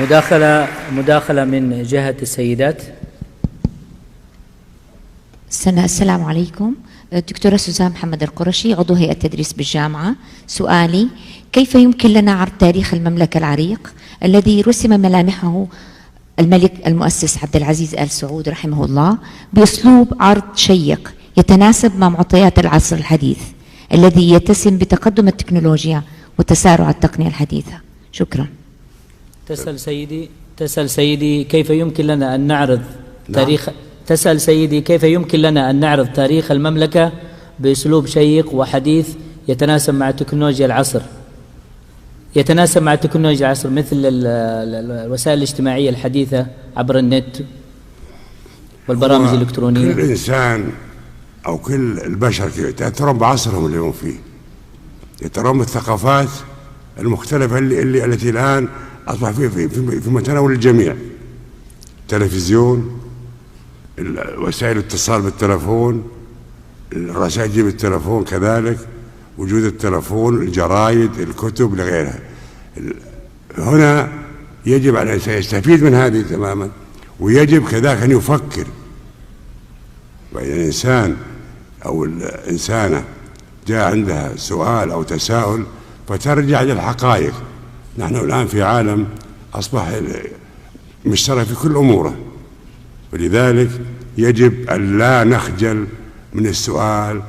مداخلة من جهة السيدات. السلام عليكم. دكتورة سوزان محمد القرشي، عضو هيئة تدريس بالجامعة. سؤالي: كيف يمكن لنا عرض تاريخ المملكة العريق الذي رسم ملامحه الملك المؤسس عبد العزيز آل سعود رحمه الله بأسلوب عرض شيق يتناسب مع معطيات العصر الحديث الذي يتسم بتقدم التكنولوجيا وتسارع التقنية الحديثة؟ شكرا. تسأل سيدي كيف يمكن لنا أن نعرض تاريخ تسأل سيدي كيف يمكن لنا أن نعرض تاريخ المملكة بأسلوب شيق وحديث يتناسب مع تكنولوجيا العصر، مثل الوسائل الاجتماعية الحديثة عبر النت والبرامج الإلكترونية. كل إنسان أو كل البشر يتأثرون بعصرهم اللي هم فيه، يتأثرون بالثقافات المختلفة التي الآن أصبح في متناول الجميع. التلفزيون، وسائل الاتصال بالتلفون، الرسائل تجي بالتلفون، كذلك وجود التلفون، الجرايد، الكتب لغيرها. هنا يجب على الإنسان يستفيد من هذه تماما، ويجب كذلك أن يفكر. وإذا الإنسان أو الإنسانة جاء عندها سؤال أو تساؤل فترجع للحقائق. نحن الآن في عالم أصبح مشترك في كل أموره، ولذلك يجب أن لا نخجل من السؤال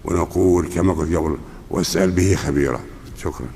ونقول كما قلت قبل: واسأل به خبيرا. شكرا.